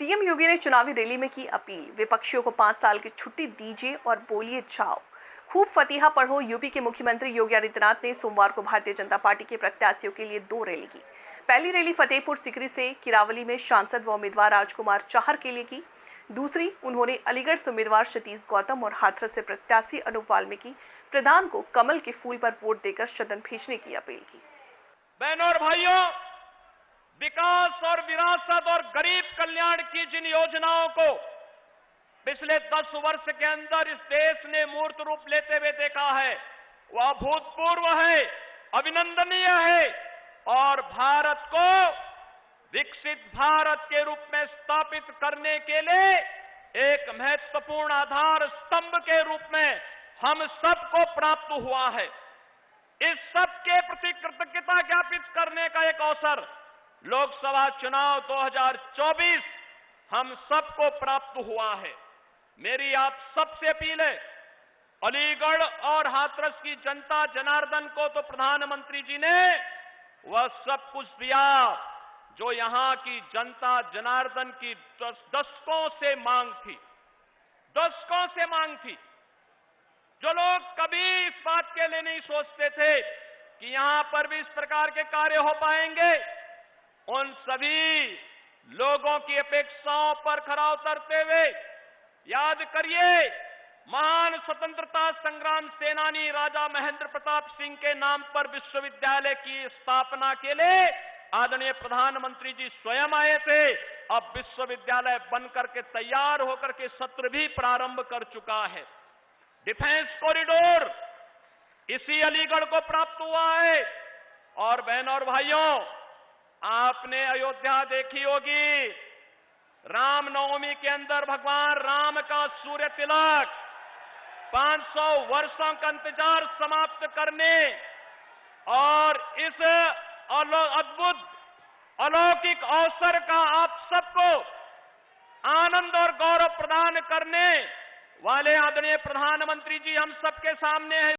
CM योगी ने चुनावी rally में की अपील, विपक्षियों को 5 साल की छुट्टी दीजिए और बोलिए जाओ। खूब फतिहा पढ़ो। यूपी के मुख्यमंत्री योगी आदित्यनाथ ने सोमवार को भारतीय जनता पार्टी के प्रत्याशियों के लिए 2 रैली की। पहली रैली फतेहपुर सीकरी से किरावली में सांसद व उम्मीदवार राजकुमार चाहर के लिए की। दूसरी उन्होंने अलीगढ़ से उम्मीदवार सतीश गौतम और हाथरस से प्रत्याशी अनूप वाल्मीकि प्रधान को कमल के फूल पर वोट देकर सदन भेजने की अपील की। बहनों और भाइयों, विकास और विरासत और गरीब कल्याण की जिन योजनाओं को पिछले 10 वर्ष के अंदर इस देश ने मूर्त रूप लेते हुए देखा है, वह अभूतपूर्व है, अभिनंदनीय है और भारत को विकसित भारत के रूप में स्थापित करने के लिए एक महत्वपूर्ण आधार स्तंभ के रूप में हम सबको प्राप्त हुआ है। इस सब के प्रति कृतज्ञता ज्ञापित करने का एक अवसर लोकसभा चुनाव 2024 हम सबको प्राप्त हुआ है। मेरी आप सबसे अपील है, अलीगढ़ और हाथरस की जनता जनार्दन को तो प्रधानमंत्री जी ने वह सब कुछ दिया जो यहां की जनता जनार्दन की दशकों से मांग थी, दशकों से मांग थी। जो लोग कभी इस बात के लिए नहीं सोचते थे कि यहां पर भी इस प्रकार के कार्य हो पाएंगे, उन सभी लोगों की अपेक्षाओं पर खरा उतरते हुए याद करिए, महान स्वतंत्रता संग्राम सेनानी राजा महेंद्र प्रताप सिंह के नाम पर विश्वविद्यालय की स्थापना के लिए आदरणीय प्रधानमंत्री जी स्वयं आए थे। अब विश्वविद्यालय बनकर के तैयार होकर के सत्र भी प्रारंभ कर चुका है। डिफेंस कॉरिडोर इसी अलीगढ़ को प्राप्त हुआ है। और बहनों और भाइयों, आपने अयोध्या देखी होगी, रामनवमी के अंदर भगवान राम का सूर्य तिलक 500 वर्षों का इंतजार समाप्त करने और इस अद्भुत अलौकिक अवसर का आप सबको आनंद और गौरव प्रदान करने वाले आदरणीय प्रधानमंत्री जी हम सबके सामने हैं।